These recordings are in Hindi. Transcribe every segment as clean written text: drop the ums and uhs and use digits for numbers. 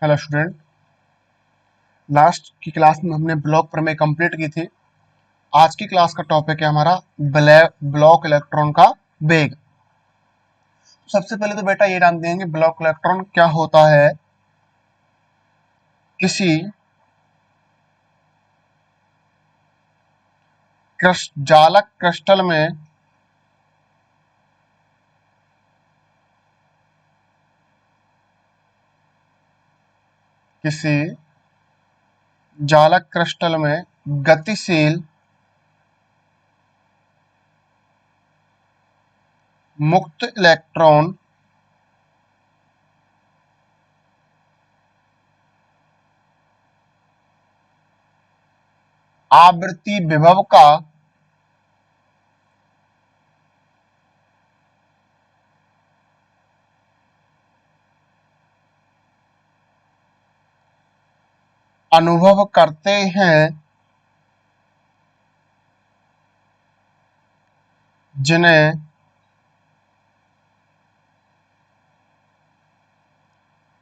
Hello student. लास्ट की क्लास में हमने ब्लॉक प्रमेय कंप्लीट की थी। आज की क्लास का टॉपिक है हमारा ब्लॉक इलेक्ट्रॉन का वेग। सबसे पहले तो बेटा ये जान देंगे ब्लॉक इलेक्ट्रॉन क्या होता है। किसी जालक क्रिस्टल में किसी जालक क्रिस्टल में गतिशील मुक्त इलेक्ट्रॉन आवृत्ति विभव का अनुभव करते हैं, जिन्हें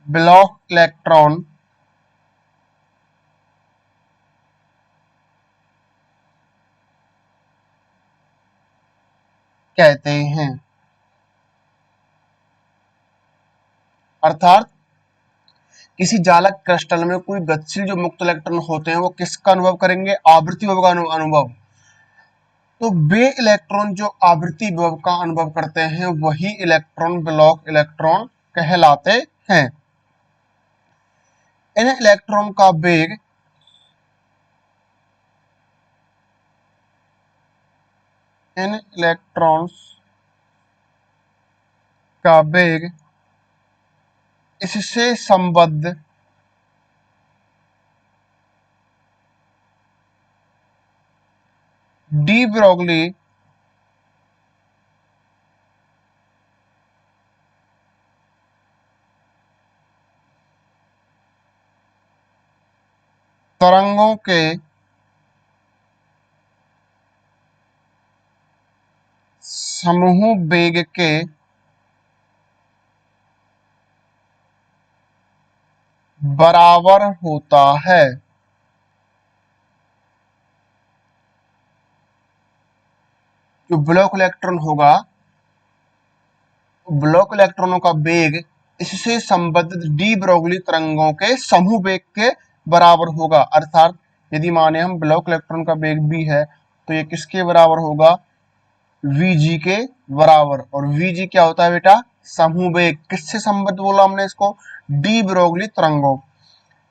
ब्लॉक इलेक्ट्रॉन कहते हैं। अर्थात किसी जालक क्रिस्टल में कोई गतिशील जो मुक्त इलेक्ट्रॉन होते हैं वो किसका अनुभव करेंगे? आवृत्ति विभव का अनुभव। तो वे इलेक्ट्रॉन जो आवृत्ति विभव का अनुभव करते हैं वही इलेक्ट्रॉन ब्लॉक इलेक्ट्रॉन कहलाते हैं। इन इलेक्ट्रॉन का वेग इन इलेक्ट्रॉन्स का वेग इससे संबद्ध डी ब्रोगली तरंगों के समूह वेग के बराबर होता है। जो ब्लॉक इलेक्ट्रॉन होगा, ब्लॉक इलेक्ट्रॉनों का वेग इससे संबंधित डी ब्रोगली तरंगों के समूह वेग के बराबर होगा। अर्थात यदि माने हम ब्लॉक इलेक्ट्रॉन का वेग भी है तो ये किसके बराबर होगा? Vg के बराबर। और Vg क्या होता है बेटा? समूह वेग। किससे संबद्ध बोला हमने इसको? डी ब्रोगली तरंगों।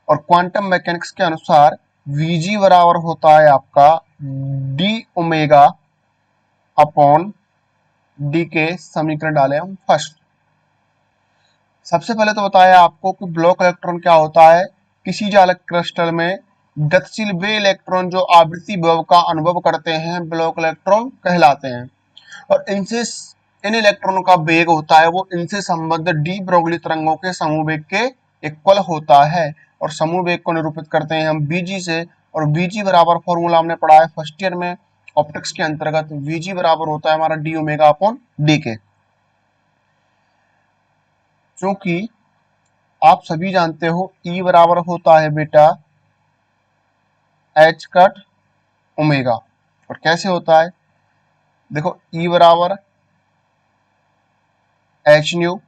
और क्वांटम मैकेनिक्स के अनुसार Vg बराबर होता है आपका डी ओमेगा अपॉन डी के। समीकरण डाले हम फर्स्ट। सबसे पहले तो बताया आपको कि ब्लॉक इलेक्ट्रॉन क्या होता है। किसी जालक क्रिस्टल में गतिशील वे इलेक्ट्रॉन जो आवृत्ति विभव का अनुभव करते हैं ब्लॉक इलेक्ट्रॉन कहलाते हैं। और इनसे इन इलेक्ट्रॉनों का वेग होता है वो इनसे संबद्ध डी ब्रोगली तरंगों के समूह वेग के इक्वल होता है। और समूह वेग को निरूपित करते हैं हम बीजी से। और बीजी बराबर फॉर्मूला हमने पढ़ा है फर्स्ट ईयर में ऑप्टिक्स के अंतर्गत। बीजी बराबर होता है हमारा डी ओमेगा अपॉन डी के। क्योंकि आप सभी जानते हो E बराबर होता है बेटा एच कट ओमेगा। और कैसे होता है? देखो E बराबर एच न्यू।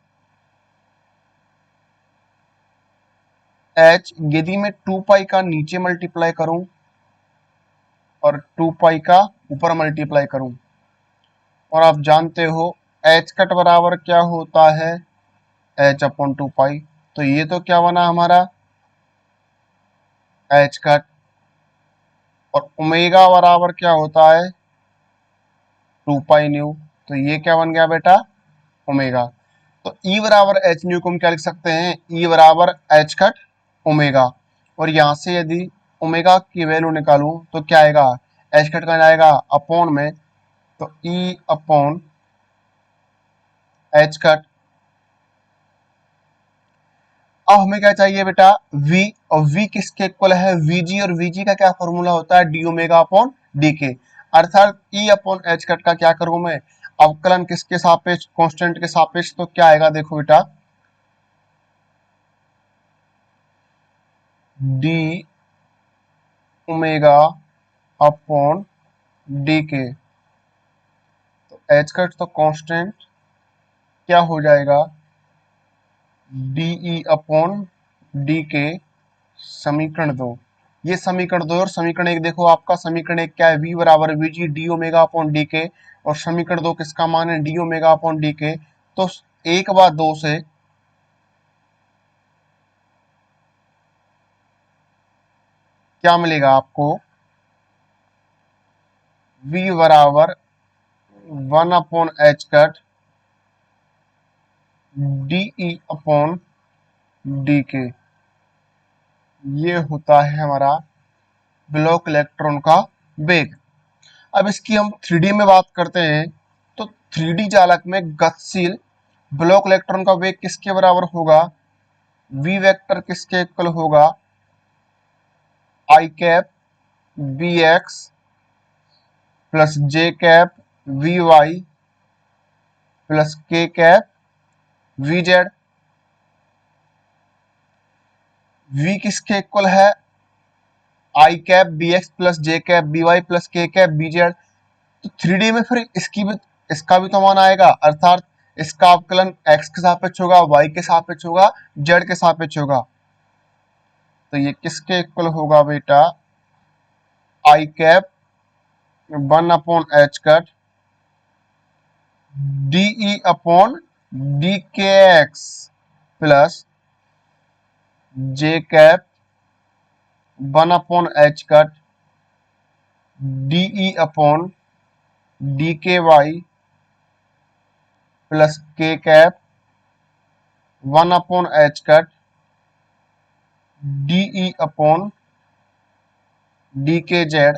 एच यदि मैं 2 पाई का नीचे मल्टीप्लाई करूं और 2 पाई का ऊपर मल्टीप्लाई करूं, और आप जानते हो एच कट बराबर क्या होता है? एच अपॉन 2 पाई। तो ये तो क्या बना हमारा? H cut. और ओमेगा बराबर क्या होता है? 2 पाई न्यू। तो ये क्या बन गया बेटा? ओमेगा। तो E बराबर एच न्यू को हम क्या लिख सकते हैं? E बराबर एच कट ओमेगा। और यहां से यदि ओमेगा की वैल्यू निकालूं तो क्या आएगा? एच कट का आएगा अपॉन में, तो E अपॉन एच कट। अब हमें क्या चाहिए बेटा? V। और V किसके इक्वल है? Vg। और Vg का क्या फॉर्मूला होता है? डी ओमेगा अपॉन डी के। अर्थात E अपॉन एच कट का क्या करूं मैं? अवकलन किसके सापेक्ष? कांस्टेंट के सापेक्ष। तो क्या आएगा देखो बेटा, डी ओमेगा अपॉन डी के। तो एच का तो कांस्टेंट क्या हो जाएगा, डीई अपॉन डी के। समीकरण दो, ये समीकरण दो। और समीकरण एक देखो, आपका समीकरण एक क्या है, v बराबर we G D omega upon d के। और समीकरण दो किसका मान है, डी ओमेगा अपॉन डी के। तो एक बार दो से क्या मिलेगा आपको, v बराबर 1/h cut d upon d के। ये होता है हमारा ब्लॉक इलेक्ट्रॉन का वेग। अब इसकी हम 3D में बात करते हैं, तो 3D चालक में गतिशील ब्लॉक इलेक्ट्रॉन का वेग किसके बराबर होगा, v वेक्टर किसके इक्वल होगा, i cap b x plus j cap v y plus k cap v z. v किसके इक्वल है, i cap b x plus j cap b y plus k cap b z. तो 3D में फिर इसका भी तो मान आएगा, अर्थात इसका अवकलन x के सापेक्ष होगा, y के सापेक्ष होगा, z के सापेक्ष होगा। तो ये किसके इक्वल होगा बेटा, i cap 1/h cut d upon d के x plus j cap 1/h cut d upon d के y plus k cap 1/h cut d upon d के जेड।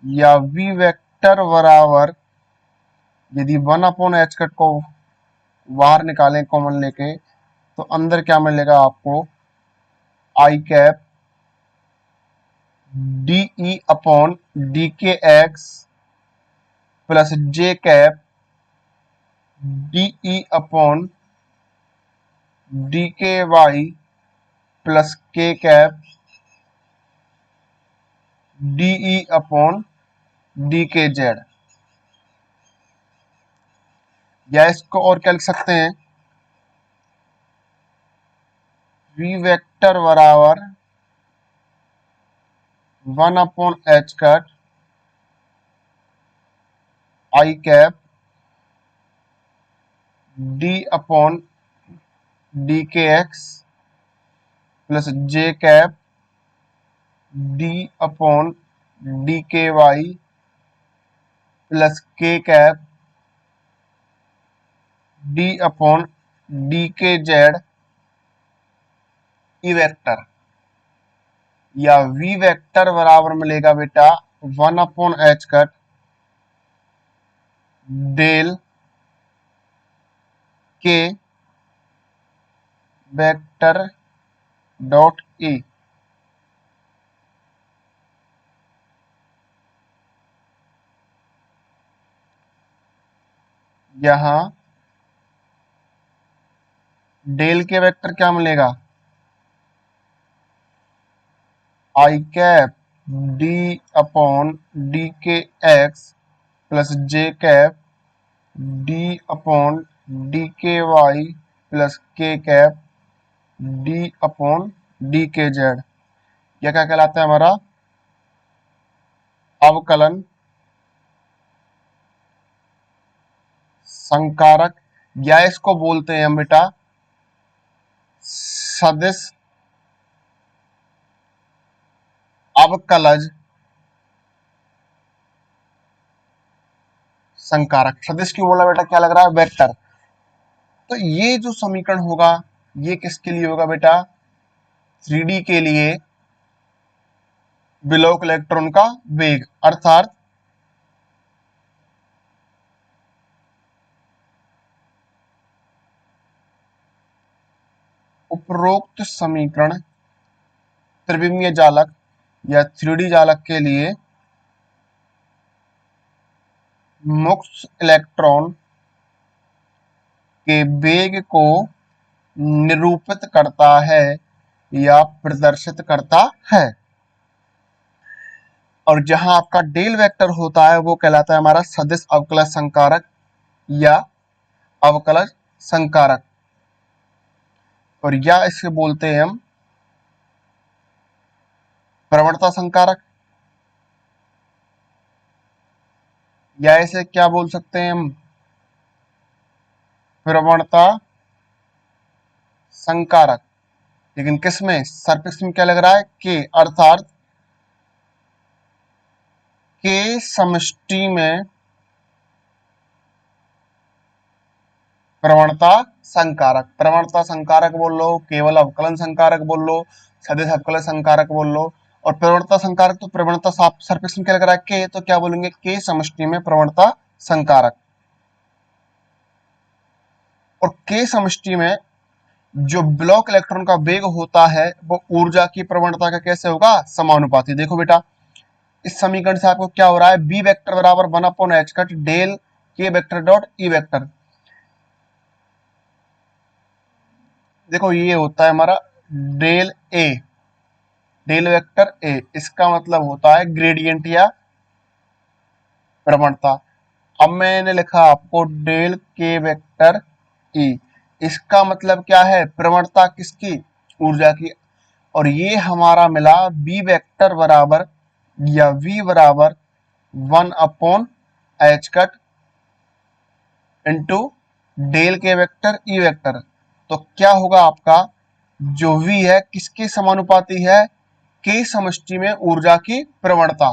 या v वेक्टर बराबर, यदि 1/h कट को बाहर निकालें कॉमन लेके, तो अंदर क्या मिलेगा आपको, आई कैप डी अपॉन डी के x plus j cap D upon d के y plus k cap D upon d के जेड। या इसको और क्या लिख सकते हैं, v वेक्टर बराबर 1/h कट आई कैप डी अपॉन डी के x plus j cap D upon d के y plus k cap D upon d के जेड ई वेक्टर। या v वेक्टर बराबर मिलेगा बेटा 1/h कट डेल के वेक्टर डॉट ए। यहां डेल के वेक्टर क्या मिलेगा, आई कैप डी अपॉन डी के x plus j cap D upon d के y plus k cap D upon d के जेड। यह क्या कहलाता है, हमारा अवकलन संकारक, या इसको बोलते हैं हम बेटा सदिश अवकलज संकारक। सदिश क्यों बोला बेटा, क्या लग रहा है, वेक्टर। तो ये जो समीकरण होगा, ये किसके लिए होगा बेटा, 3D के लिए विलोक इलेक्ट्रॉन का वेग। अर्थात उपरोक्त समीकरण त्रिविमीय जालक या 3D जालक के लिए मुक्त इलेक्ट्रॉन के वेग को निरूपित करता है। या प्रदर्शित करता है। और जहां आपका डेल वेक्टर होता है वो कहलाता है हमारा सदिश अवकलज संकारक या अवकलज संकारक, और या इसे बोलते हैं हम प्रवणता संकारक, या इसे क्या बोल सकते हैं हम प्रवणता संकारक। लेकिन किसमें, सरफेक्स में क्या लग रहा है के, अर्थात के समष्टि में प्रवणता संकारक। प्रवणता संकारक बोल लो, केवल अवकलन संकारक बोल लो, सदिश अवकलन संकारक बोल लो। और प्रवणता संकारक तो प्रवणता सरफेक्स में क्या लग रहा है के, तो क्या बोलेंगे के समष्टि में प्रवणता संकारक। और के समष्टि में जो ब्लॉक इलेक्ट्रॉन का वेग होता है वो ऊर्जा की प्रवणता का कैसे होगा, समानुपाती। देखो बेटा, इस समीकरण से आपको क्या हो रहा है, बी वेक्टर बराबर 1/h कट डेल के वेक्टर डॉट ई वेक्टर। देखो ये होता है हमारा del A, del vector A, इसका मतलब होता है ग्रेडियंट या प्रवणता। अब मैंने लिखा आपको डेल के वेक्टर ई, इसका मतलब क्या है, प्रवणता किसकी, ऊर्जा की। और ये हमारा मिला बी वेक्टर बराबर या वी बराबर 1/h कट इंटू डेल के वेक्टर ई वेक्टर। तो क्या होगा आपका जो v है किसके समानुपाती है, के समष्टि में ऊर्जा की प्रवणता।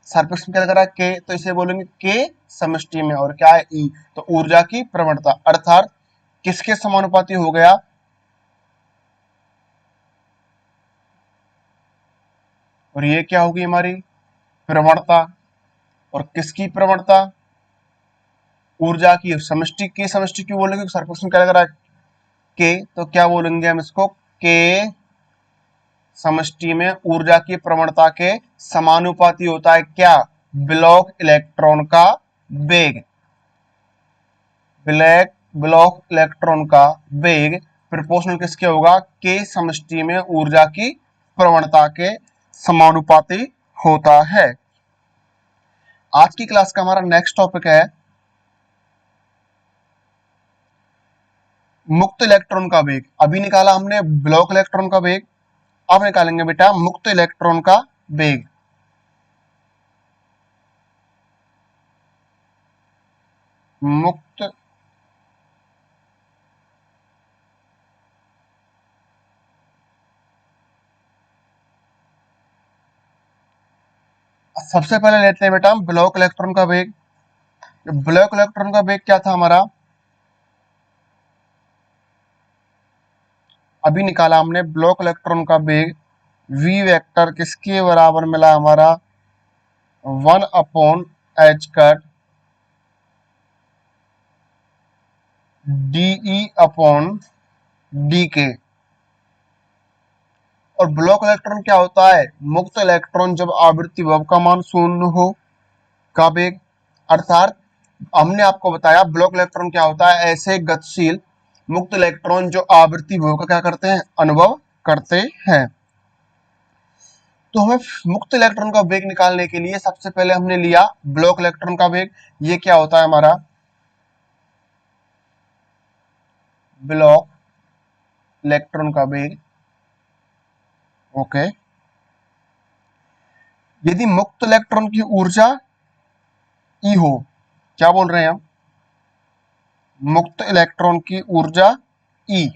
सरफेक्स में क्या लग रहा है के, तो इसे बोलेंगे के समष्टि में, और क्या है ई, तो ऊर्जा की प्रवणता, अर्थात किसके समानुपाती हो गया, और ये क्या होगी हमारी प्रवणता। और किसकी प्रवणता, ऊर्जा की समष्टि, की समष्टि क्यों बोलेंगे, सरफेक्स में क्या लग रहा है के, तो क्या बोलेंगे हम इसको के समष्टि में ऊर्जा की प्रवणता के समानुपाती होता है क्या, ब्लॉक इलेक्ट्रॉन का वेग। ब्लॉक इलेक्ट्रॉन का वेग प्रोपोर्शनल किसके होगा, के समष्टि में ऊर्जा की प्रवणता के समानुपाती होता है। आज की क्लास का हमारा नेक्स्ट टॉपिक है मुक्त इलेक्ट्रॉन का वेग। अभी निकाला हमने ब्लॉक इलेक्ट्रॉन का वेग, अब निकालेंगे बेटा मुक्त इलेक्ट्रॉन का वेग। मुक्त सबसे पहले लेते हैं बेटा हम ब्लॉक इलेक्ट्रॉन का वेग। ब्लॉक इलेक्ट्रॉन का वेग क्या था हमारा, अभी निकाला हमने ब्लॉक इलेक्ट्रॉन का वेग, वी वेक्टर किसके बराबर मिला हमारा 1/h cut DE upon d के। और ब्लॉक इलेक्ट्रॉन क्या होता है, मुक्त इलेक्ट्रॉन जब आवृत्ति विभव का मान शून्य हो का वेग। अर्थात हमने आपको बताया ब्लॉक इलेक्ट्रॉन क्या होता है, ऐसे गतिशील मुक्त इलेक्ट्रॉन जो आवृत्ति विभव का क्या करते हैं, अनुभव करते हैं। तो हमें मुक्त इलेक्ट्रॉन का वेग निकालने के लिए सबसे पहले हमने लिया ब्लॉक इलेक्ट्रॉन का वेग। ये क्या होता है हमारा ब्लॉक इलेक्ट्रॉन का वेग। ओके, यदि मुक्त इलेक्ट्रॉन की ऊर्जा ई हो, क्या बोल रहे हैं हम, मुक्त इलेक्ट्रॉन की ऊर्जा ई,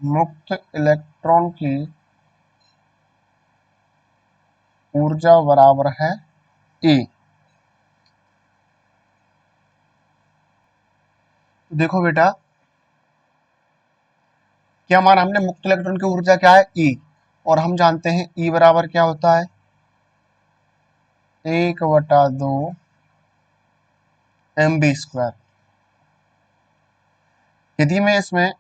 मुक्त इलेक्ट्रॉन की ऊर्जा बराबर है ए। देखो बेटा, क्या माना हमने, मुक्त इलेक्ट्रॉन की ऊर्जा क्या है ई, और हम जानते हैं ई बराबर क्या होता है 1/2 mv²। यदि मैं इसमें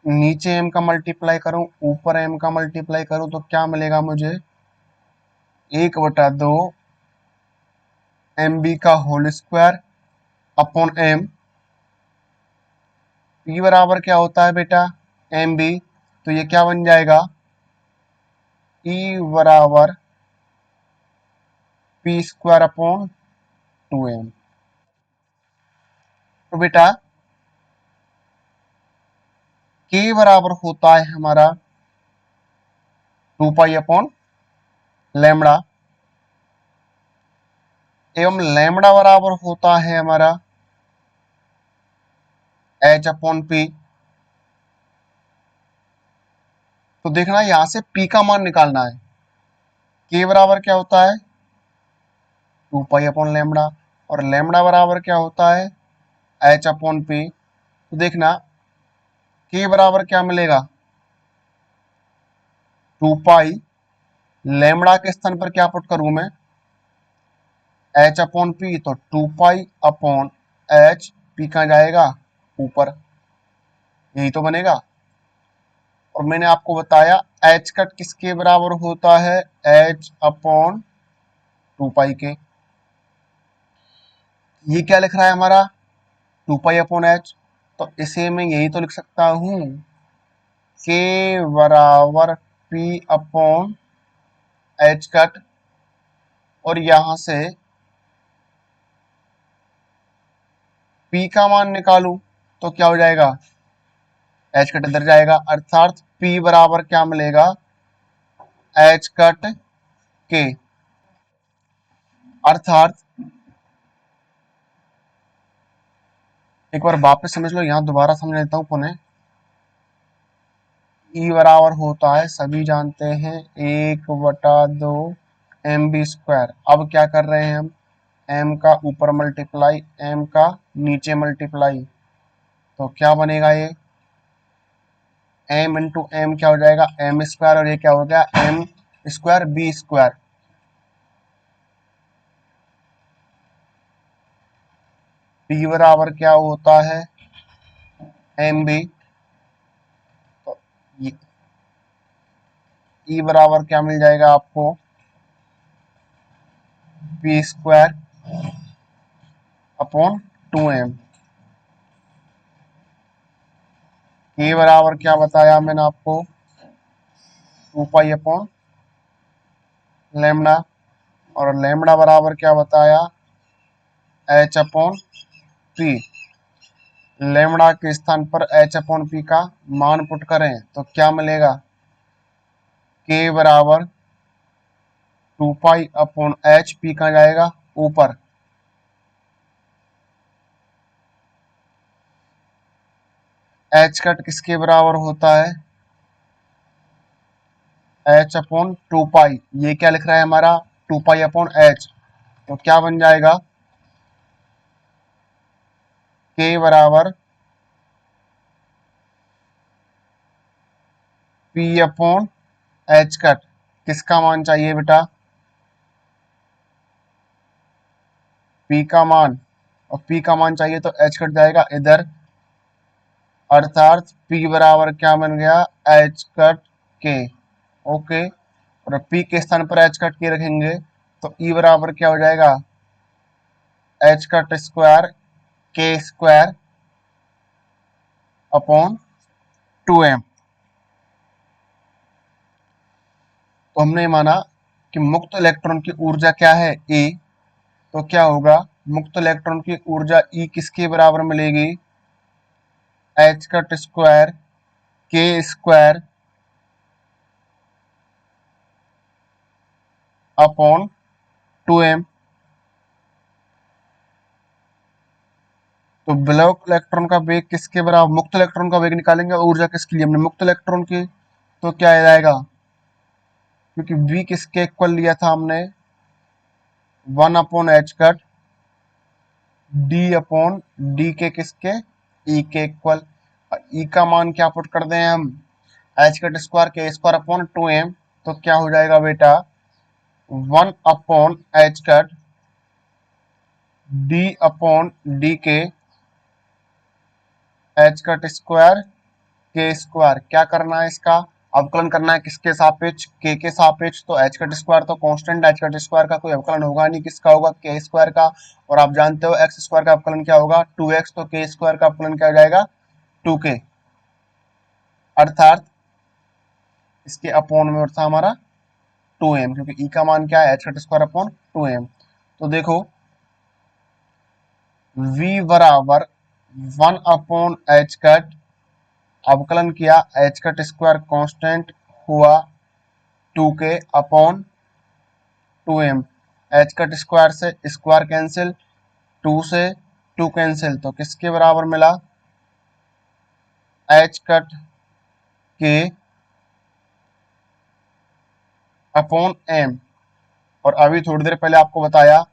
नीचे m का मल्टीप्लाई करूं ऊपर m का मल्टीप्लाई करूं तो क्या मिलेगा मुझे 1/2 एम बी का whole square upon M. P बराबर क्या होता है बेटा, एम बी, तो ये क्या बन जाएगा, ई बराबर पी स्क्वायर अपॉन 2m। तो बेटा के बराबर होता है हमारा 2 पाई अपॉन लैम्बडा, एवं लैम्बडा बराबर होता है हमारा एच अपॉन पी। तो देखना यहां से पी का मान निकालना है। के बराबर क्या होता है 2 पाई अपॉन लैम्बडा, और लैम्बडा बराबर क्या होता है एच अपॉन पी। तो देखना के बराबर क्या मिलेगा 2 पाई, लैम्बडा के स्थान पर क्या पुट करूं मैं एच अपॉन पी, तो 2 पाई अपॉन एच, पी कहाँ जाएगा ऊपर, यही तो बनेगा। और मैंने आपको बताया एच कट किसके बराबर होता है एच अपॉन 2 पाई के। ये क्या लिख रहा है हमारा 2 पाई अपॉन एच, तो इसे मैं यही तो लिख सकता हूं के बराबर पी अपॉन एच कट, और यहां से पी का मान निकालू तो क्या हो जाएगा एच कट इधर जाएगा, अर्थात पी बराबर क्या मिलेगा एच कट के। अर्थात एक बार वापस समझ लो, यहां दोबारा समझ लेता हूं पुनः। ई बराबर होता है सभी जानते हैं 1/2 एम बी स्क्वायर। अब क्या कर रहे हैं हम एम का ऊपर मल्टीप्लाई एम का नीचे मल्टीप्लाई, तो क्या बनेगा ये एम इंटू एम क्या हो जाएगा एम स्क्वायर, और ये क्या हो गया M square B square. P बराबर क्या होता है एम बी, तो ई बराबर क्या मिल जाएगा आपको बी स्क्वायर अपॉन 2m। के बराबर क्या बताया मैंने आपको 2 पाई अपॉन लेमडा, और लेमडा बराबर क्या बताया एच अपॉन पी। लेमडा के स्थान पर एच अपॉन पी का मान पुट करें तो क्या मिलेगा के बराबर 2 पाई अपॉन एच, पी का जाएगा ऊपर। एच कट किसके बराबर होता है एच अपॉन 2 पाई, ये क्या लिख रहा है हमारा 2 पाई अपॉन एच, तो क्या बन जाएगा के बराबर पी अपॉन एच कट। किसका मान चाहिए बेटा पी का मान, और पी का मान चाहिए तो एच कट जाएगा इधर, अर्थात पी बराबर क्या बन गया एच कट के। ओके, और पी के स्थान पर एच कट के रखेंगे तो ई बराबर क्या हो जाएगा एच कट स्क्वायर के स्क्वायर अपॉन 2m। तो हमने माना कि मुक्त इलेक्ट्रॉन की ऊर्जा क्या है E, तो क्या होगा मुक्त इलेक्ट्रॉन की ऊर्जा E किसके बराबर मिलेगी एच कट स्क्वायर के स्क्वायर अपॉन 2m। तो ब्लैक इलेक्ट्रॉन का वेग किसके बराबर, मुक्त इलेक्ट्रॉन का वेग निकालेंगे, ऊर्जा किसके लिए हमने मुक्त इलेक्ट्रॉन की, तो क्या आएगा क्योंकि v किसके इक्वल लिया था हमने 1 upon H cut d upon d के किसके ई के इक्वल। ई का मान क्या पुट कर दें हम एच कट स्क्वायर के स्क्वायर अपॉन 2m, तो क्या हो जाएगा बेटा 1 upon H cut d upon d के एच कट स्क्वायर के स्क्वायर। क्या करना है इसका अवकलन करना है किसके सापेक्ष, के सापेक्ष। तो एच कट स्क्वायर तो कांस्टेंट, एच कट स्क्वायर का कोई अवकलन होगा नहीं, किसका होगा, के स्क्वायर का। और आप जानते हो एक्स स्क्वायर का अवकलन क्या होगा, 2x, तो के स्क्वायर का अवकलन क्या हो जाएगा, 2k, अर्थात इसके अपोन में था हमारा 2m, क्योंकि ई का मान क्या है, H cut square upon 2m। तो देखो v बराबर 1 अपॉन एच कट, अवकलन किया, एच कट स्क्वायर कांस्टेंट हुआ 2k upon 2m। H cut square से स्क्वायर कैंसिल, 2 से 2 कैंसिल, तो किसके बराबर मिला, एच कट के अपॉन m। और अभी थोड़ी देर पहले आपको बताया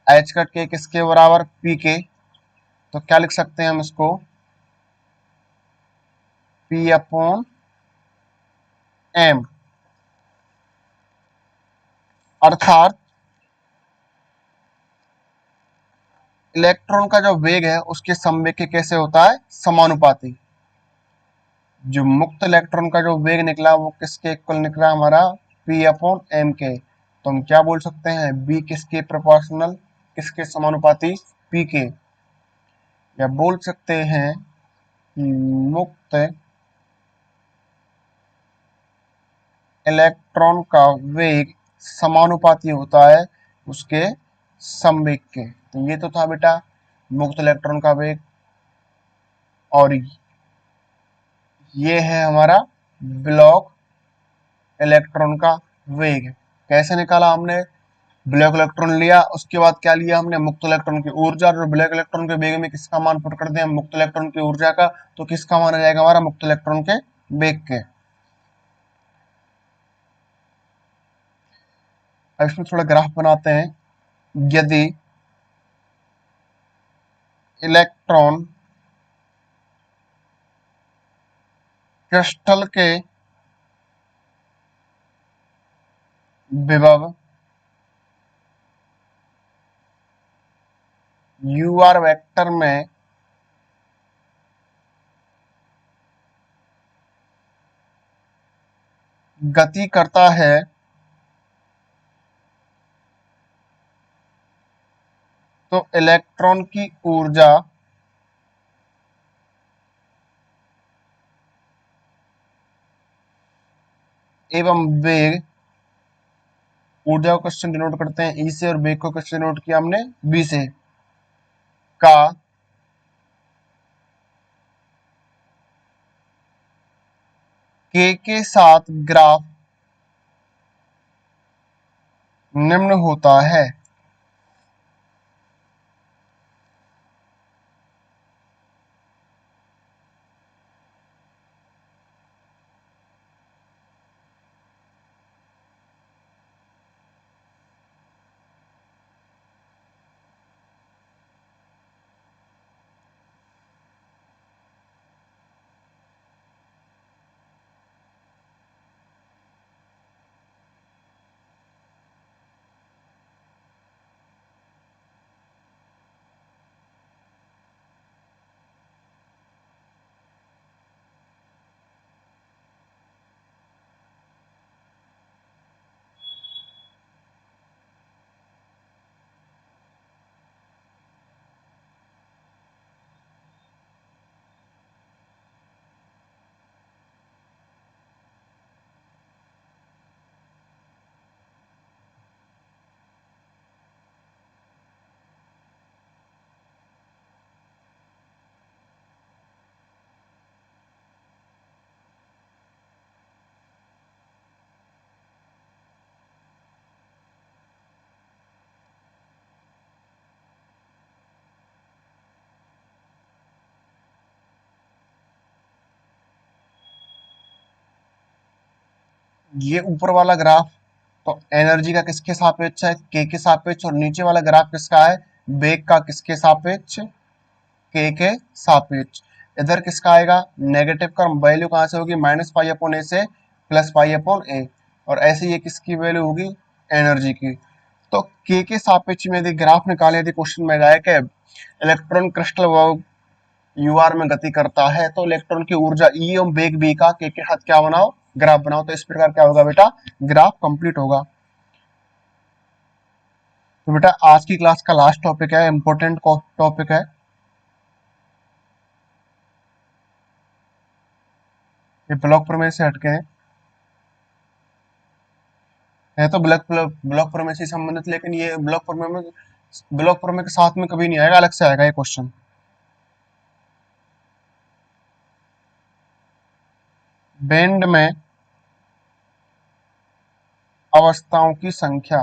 एच कट के किसके बराबर, पी के। तो क्या लिख सकते हैं हम इसको, पी अपॉन एम, अर्थात इलेक्ट्रॉन का जो वेग है उसके संवेग के कैसे होता है, समानुपाती। जो मुक्त इलेक्ट्रॉन का जो वेग निकला वो किसके इक्वल निकला हमारा, पी अपॉन एम के। तो हम क्या बोल सकते हैं, बी किसके प्रोपोर्शनल, किसके समानुपाती, पी के। या बोल सकते हैं कि मुक्त इलेक्ट्रॉन का वेग समानुपाती होता है उसके संवेग के। तो ये तो था बेटा मुक्त इलेक्ट्रॉन का वेग। और ये है हमारा ब्लॉक इलेक्ट्रॉन का वेग। कैसे निकाला हमने, ब्लैक इलेक्ट्रॉन लिया, उसके बाद क्या लिया हमने, मुक्त इलेक्ट्रॉन की ऊर्जा। और ब्लैक इलेक्ट्रॉन के वेग में किसका मान पुट कर दें, मुक्त इलेक्ट्रॉन की ऊर्जा का, तो किसका मान आ जाएगा हमारा, मुक्त इलेक्ट्रॉन के वेग के। अब इसमें थोड़ा ग्राफ बनाते हैं। यदि इलेक्ट्रॉन क्रिस्टल के विभव ur वेक्टर में गति करता है तो इलेक्ट्रॉन की ऊर्जा एवं वेग, ऊर्जा को क्वेश्चन डिनोट करते हैं ई से और वेग को क्वेश्चन डिनोट किया हमने बी से, का के साथ ग्राफ निम्न होता है। ये ऊपर वाला ग्राफ तो एनर्जी का किसके सापेक्ष है, के सापेक्ष। और नीचे वाला ग्राफ किसका है, वेग का किसके सापेक्ष, के सापेक्ष। इधर किसका आएगा, नेगेटिव का वैल्यू कहां से होगी, माइनस पाई अपॉन ए से प्लस पाई अपॉन ए। और ऐसे ये किसकी वैल्यू होगी, एनर्जी की। तो के सापेक्ष में यदि ग्राफ निकाले, यदि क्वेश्चन में जाए कि इलेक्ट्रॉन क्रिस्टल ur में गति करता है तो इलेक्ट्रॉन की ऊर्जा ई एवं वेग v का के साथ क्या बनाओ, ग्राफ बनाओ। तो इस प्रकार क्या होगा बेटा, ग्राफ कंप्लीट होगा। तो बेटा आज की क्लास का लास्ट टॉपिक है, इंपॉर्टेंट टॉपिक ये ब्लॉक प्रमेय से हटके है तो ब्लॉक प्रमेय से संबंधित, लेकिन ये ब्लॉक प्रमेय के साथ में कभी नहीं आएगा, अलग से आएगा ये क्वेश्चन। बैंड में अवस्थाओं की संख्या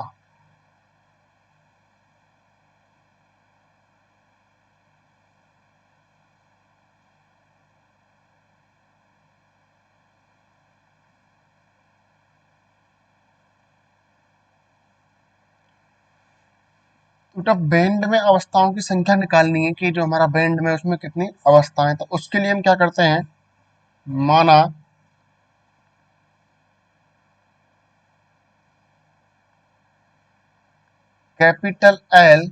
तो बैंड में अवस्थाओं की संख्या निकालनी है कि जो हमारा बैंड में उसमें कितनी अवस्थाएं। तो उसके लिए हम क्या करते हैं, माना कैपिटल एल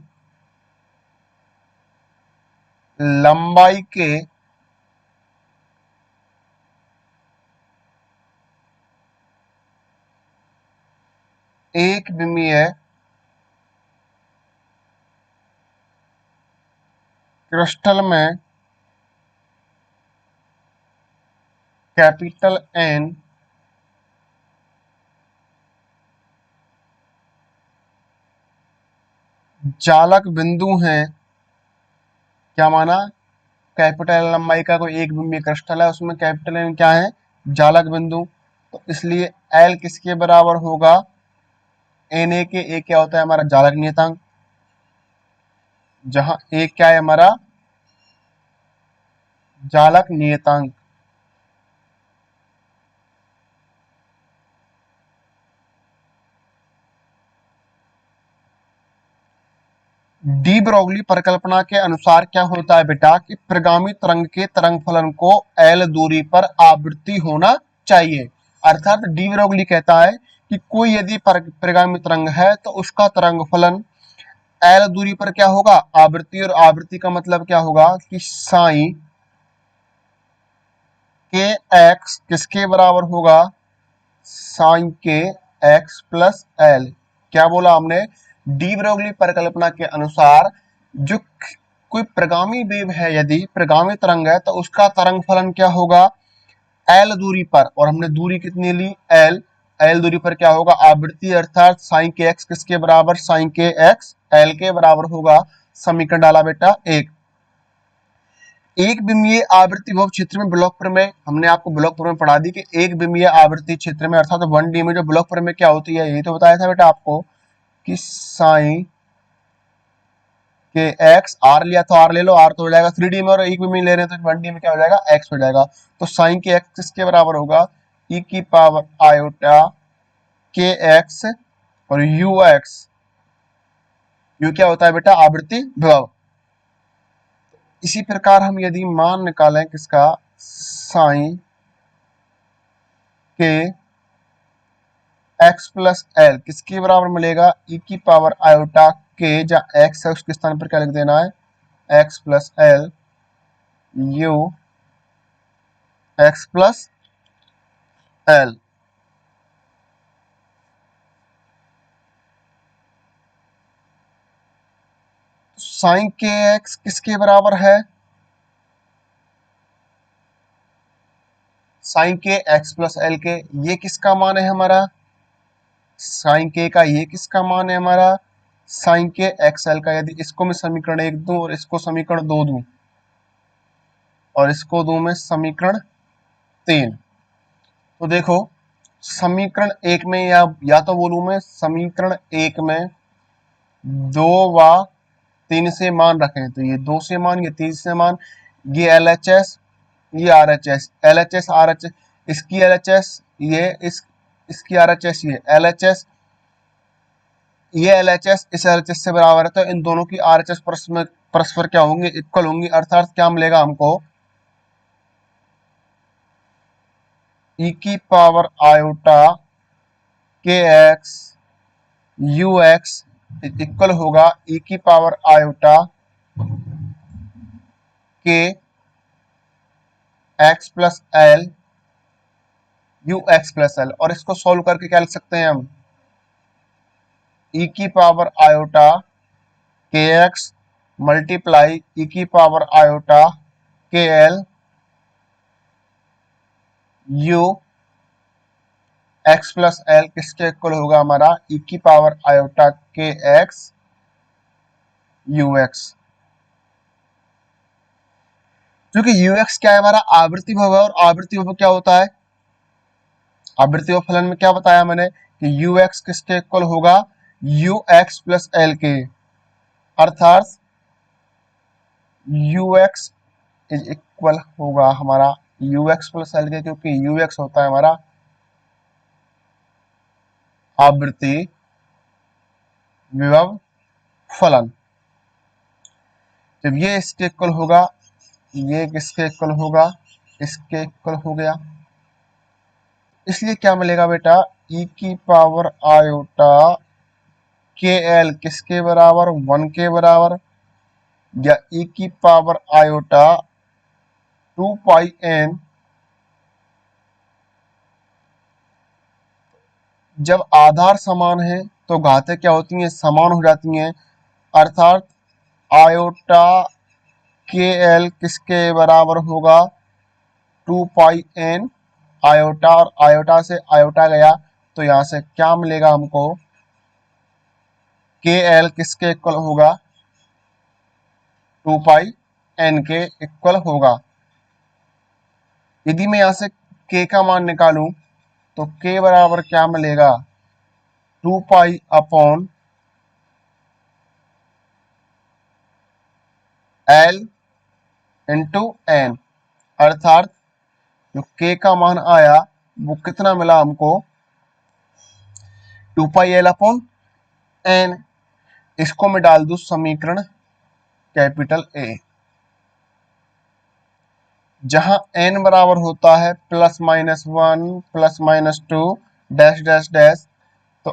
लंबाई के एक विमीय क्रिस्टल में कैपिटल एन जालक बिंदु हैं। क्या माना, कैपिटल एन लंबाई का कोई एक बिंदु क्रिस्टल है, उसमें कैपिटल एन क्या है, जालक बिंदु। तो इसलिए एल किसके बराबर होगा, एन ए के। ए क्या होता है हमारा जालक नियतांक, जहां ए क्या है हमारा जालक नियतांक। डी ब्रोगली परिकल्पना के अनुसार क्या होता है बेटा कि प्रगामी तरंग के तरंग फलन को एल दूरी पर आवृत्ति होना चाहिए। अर्थात डी ब्रोगली कहता है कि कोई यदि प्रगामी तरंग है तो उसका तरंग फलन एल दूरी पर क्या होगा, आवृत्ति। और आवृत्ति का मतलब क्या होगा कि साइन के एक्स किसके बराबर होगा, साइन के एक्स प्लस एल। क्या बोला हमने, डी ब्रोगली परिकल्पना के अनुसार जो कोई प्रगामी वेव है, यदि प्रगामी तरंग है तो उसका तरंग फलन क्या होगा, एल दूरी पर। और हमने दूरी कितनी ली, एल। एल दूरी पर क्या होगा, आवृत्ति। अर्थात साइन के एक्स किसके बराबर, साइन के एक्स एल के बराबर होगा। समीकरण डाला बेटा एक। एक बिंदुीय आवृत्ति विभव क्षेत्र में ब्लॉक प्रमेय, हमने आपको ब्लॉक प्रमेय पढ़ा दी कि एक बिंदुीय आवृत्ति क्षेत्र में अर्थात 1D में जो ब्लॉक प्रमेय क्या होती है, यही तो बताया था बेटा आपको कि साइन के एक्स, आर लिया तो आर ले लो, आर तो हो जाएगा 3D में, और एक बिंदु ले रहे हैं तो 1D में क्या हो जाएगा, एक्स हो जाएगा। तो साइन के एक्स किसके बराबर होगा, ई की पावर आयोटा के एक्स और यू एक्स। यू क्या होता है बेटा, आवृत्ति विभव। इसी प्रकार हम यदि मान निकालें किसका, साइन के एक्स प्लस एल किसके बराबर मिलेगा, ई की पावर आयोटा के, जहां एक्स है उसके स्थान पर क्या लिख देना है, X plus L U X plus L. Sine के एक्स किसके बराबर है, साइन के एक्स प्लस एल के। ये किसका मान है हमारा, साइन के का ये किसका मान है हमारा, साइन के एक्स एल का। यदि इसको मैं समीकरण 1 दूं और इसको समीकरण 2 दूं और इसको दूं मैं समीकरण 3, तो देखो समीकरण 1 में या तो बोलूं मैं समीकरण 1 में 2 व 3 से मान रखें, तो ये 2 से मान, ये 3 से मान, ये एल एच एस, ये R H S, L H S R H S, इसकी एल एच एस, ये इसकी आर एच एस, ये एल एच एस, ये एल एच एस इस एल एच एस से बराबर है। तो इन दोनों की आर एच एस परस्पर क्या होंगे, इक्वल होंगी। अर्थात क्या मिलेगा हमको, ई की पावर आयोटा के एक्स यू एक्स इक्वल होगा ई की पावर आयोटा के x plus L U X plus L, और इसको सोल्व करके क्या लिख सकते हैं हम, ई की पावर आयोटा के एक्स मल्टीप्लाई ई की पावर आयोटा के L U X plus L किसके इक्वल होगा हमारा, ई की पावर आयोटा के एक्स यू एक्स। क्योंकि यू एक्स क्या है हमारा, आवृत्ति भव है, और आवृत्ति भव क्या होता है, आवृत्ति भव फलन में क्या बताया मैंने कि यू एक्स किसके इक्वल होगा, यू एक्स प्लस एल के, अर्थात यू एक्स इज इक्वल होगा हमारा यू एक्स प्लस एल के, क्योंकि यू एक्स होता है हमारा आवृत्ति विभव फलन। जब ये इसके इक्वल होगा, ये किसके इक्वल होगा, इसके इक्वल हो गया, इसलिए क्या मिलेगा बेटा, ई की पावर आयोटा के एल किसके बराबर, 1 के बराबर, या ई की पावर आयोटा 2 पाई एन, जब आधार समान है तो घातें क्या होती हैं, समान हो जाती हैं, अर्थात आयोटा के एल किसके बराबर होगा, 2 पाई एन आयोटा, और आयोटा से आयोटा गया तो यहां से क्या मिलेगा हमको, के एल किसके इक्वल होगा, 2 पाई एन के इक्वल होगा। यदि मैं यहां से के का मान निकालूं तो के बराबर क्या मिलेगा, 2 pi upon L into N, अर्थात जो के का मान आया वो कितना मिला हमको, 2 पाई एल अपॉन एन। इसको मैं डाल दूं समीकरण कैपिटल ए, जहां n बराबर होता है +-1 +-2 डैश डैश डैश, तो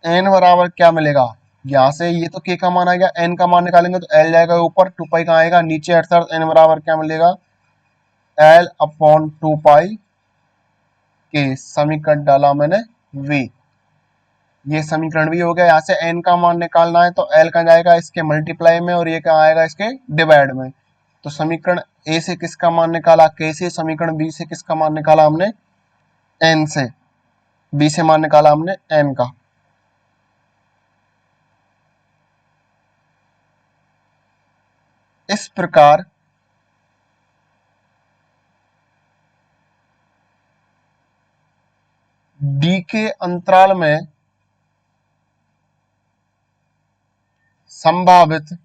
n बराबर क्या मिलेगा, यहां से ये तो k का मान आ गया, n का मान निकालेंगे तो l जाएगा ऊपर, 2 पाई कहाँ आएगा नीचे, अर्थात n बराबर क्या मिलेगा, l अपॉन 2 पाई के। समीकरण डाला मैंने v, ये समीकरण भी हो गया। यहाँ से n का मान निकालना है तो l का जाएगा इसके मल्टीप्लाई में, और ये क्या आएगा इसके डिवाइड में। तो समीकरण ए से किसका मान निकाला, के से, समीकरण बी से किसका मान निकाला हमने, n से, बी से मान निकाला हमने n का। इस प्रकार डी के अंतराल में संभावित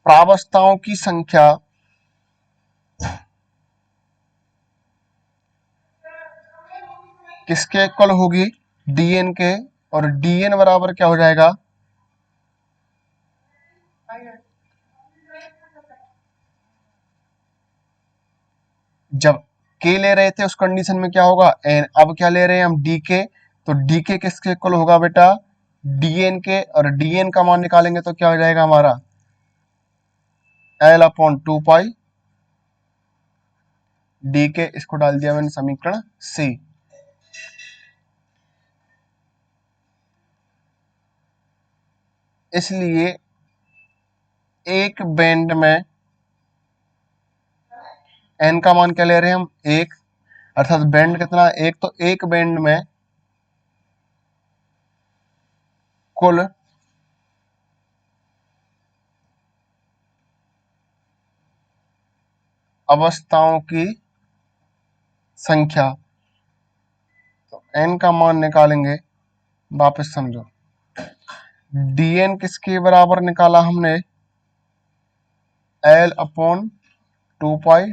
प्रावस्थाओं की संख्या किसके इक्वल होगी, dn के, और dn बराबर क्या हो जाएगा, जब k ले रहे थे उस कंडीशन में क्या होगा n, अब क्या ले रहे हैं हम dk, तो dk किसके इक्वल होगा बेटा, dn के, और dn का मान निकालेंगे तो क्या हो जाएगा हमारा, l अपॉन 2 पाई dk। इसको डाल दिया मैंने समीकरण सी। इसलिए एक बेंड में n का मान क्या ले रहे हैं हम, एक, अर्थात बेंड कितना, एक, तो एक बेंड में कुल अवस्थाओं की संख्या, तो n का मान निकालेंगे, वापस समझो, dn किसके बराबर निकाला हमने, l अपॉन 2 पाई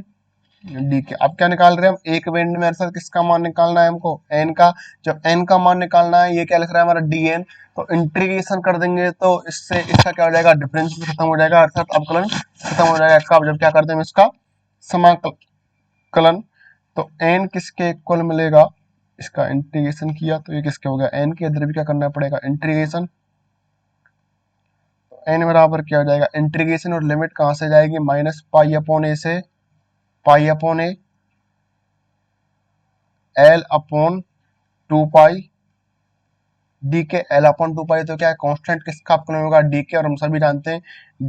डी के। अब क्या निकाल रहे हैं हम, एक बेंड में अर्थात किसका मान निकालना है हमको, n का। जब n का मान निकालना है, ये क्या लिख रहा है हमारा dn, तो इंटीग्रेशन कर देंगे तो इससे इसका क्या हो जाएगा, डिफरेंस खत्म हो जाएगा, अर्थात अवकलन खत्म हो जाएगा इसका। अब जब क्या करते हैं इसका समाकलन, तो n किसके इक्वल मिलेगा, इसका इंटीग्रेशन किया तो ये किसके हो गया, n के इधर भी क्या करना पड़ेगा, इंटीग्रेशन, एन बराबर क्या हो जाएगा, इंटीग्रेशन और लिमिट कहाँ से जाएगी, माइनस पाई अपॉन ए से पाई upon A L upon 2 pi D के, एल अपॉन 2 पाई तो क्या है, कांस्टेंट किसका अपकलन होगा, डी के, और हम सभी जानते हैं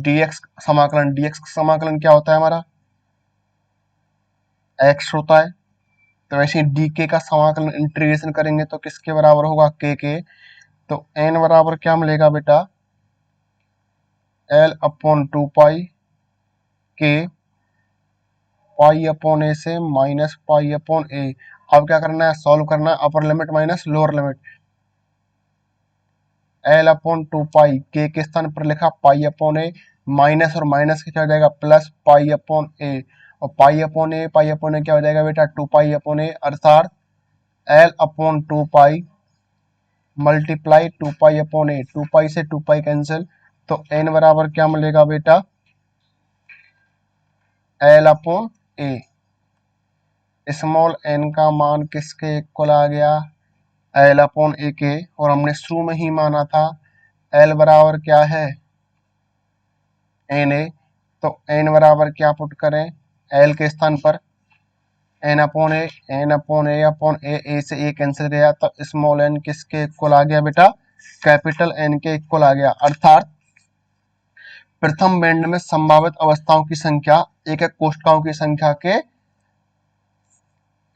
डीएक्स समाकलन, डीएक्स समाकलन क्या होता है हमारा, एक्स होता है। तो वैसे ही डी के का समाकलन इंटीग्रेशन करेंगे तो किसके बराबर होगा, के। तो एन बराबर क्या मिलेगा बेटा, एल अपॉन 2 पाई के पाई अपॉन ए से माइनस पाई अपॉन ए। अब क्या करना है, सॉल्व करना है, upper limit minus lower limit, L upon 2 पाई के स्थान पर लिखा पाई अपॉन ए, माइनस और माइनस क्या हो जाएगा, प्लस पाई अपॉन ए, और पाई अपॉन ए क्या हो जाएगा बेटा, 2 पाई अपॉन ए, अर्थात l upon 2 pi multiply 2 pi upon a, 2 pi से 2 पाई कैंसिल, तो एन बराबर क्या मिलेगा बेटा, एल अपॉन ए। स्मॉल एन का मान किसके इक्वल आ गया, एल अपॉन ए के, और हमने शुरू में ही माना था एल बराबर क्या है, एन ए। तो एन बराबर क्या पुट करें, एल के स्थान पर एन अपॉन ए, एन अपॉन ए अपॉन ए से ए कैंसिल गया, तो स्मॉल एन किसके इक्वल आ गया बेटा, कैपिटल एन के इक्वल आ गया। अर्थात प्रथम बैंड में संभावित अवस्थाओं की संख्या एक एक कोष्ठकों की संख्या के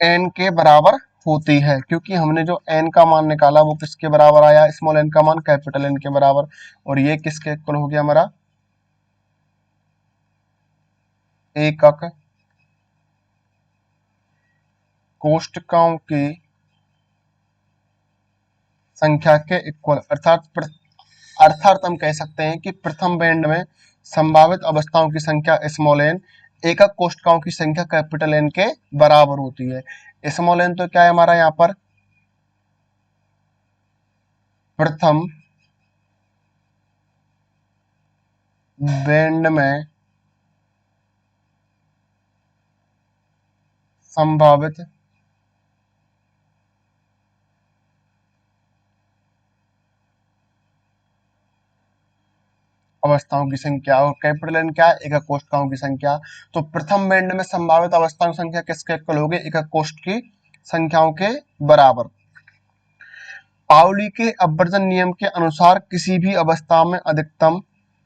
एन के बराबर होती है, क्योंकि हमने जो एन का मान निकाला वो किसके बराबर आया, स्मॉल एन का मान कैपिटल एन के बराबर, और ये किसके इक्वल हो गया हमारा, एकक कोष्ठकों की संख्या के इक्वल। अर्थात हम कह सकते हैं कि प्रथम बैंड में संभावित अवस्थाओं की संख्या स्मॉल एन एकक कोष्ठकों की संख्या कैपिटल एन के बराबर होती है। स्मॉल एन तो क्या है हमारा यहाँ पर, प्रथम बैंड में संभावित अवस्थाओं की संख्या, और कैपिटल एन क्या है, एकक कोष्ठकों की संख्या। तो प्रथम बैंड में संभावित अवस्थाओं की संख्या किसके इक्वल होगी, एकक कोष्ठ की संख्याओं के बराबर। पाउली के अपवर्जन नियम के अनुसार किसी भी अवस्था में अधिकतम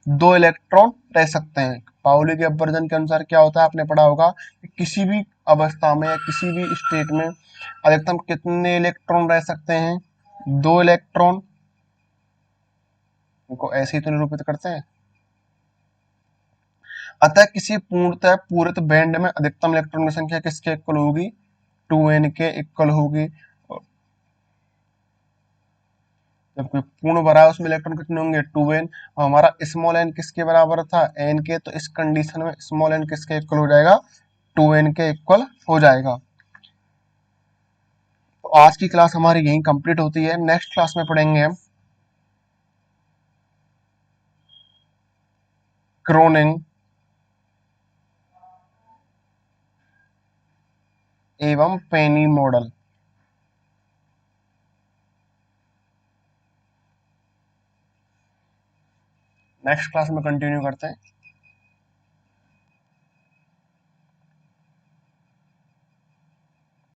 2 इलेक्ट्रॉन रह सकते हैं। पाउली के अपवर्जन के अनुसार क्या होता है, आपने पढ़ा होगा कि किसी भी अवस्था में या किसी भी स्टेट में अधिकतम कितने इलेक्ट्रॉन रह सकते हैं, 2 इलेक्ट्रॉन। इनको ऐसे ही तो निरूपित करते हैं। अतः किसी पूर्णतः पूरित बैंड में अधिकतम इलेक्ट्रॉन की संख्या किसके इक्वल होगी, 2n के इक्वल होगी। जब कोई पूर्ण भरा है उसमें इलेक्ट्रॉन कितने होंगे, 2n, और हमारा स्मॉल n किसके बराबर था, n के, तो इस कंडीशन में स्मॉल n किसके इक्वल हो जाएगा, 2n के इक्वल हो जाएगा। तो आज की क्लास हमारी यहीं कंप्लीट होती है। नेक्स्ट क्लास में पढ़ेंगे हम क्रोनिंग एवं पेनी मॉडल। नेक्स्ट क्लास में कंटिन्यू करते हैं।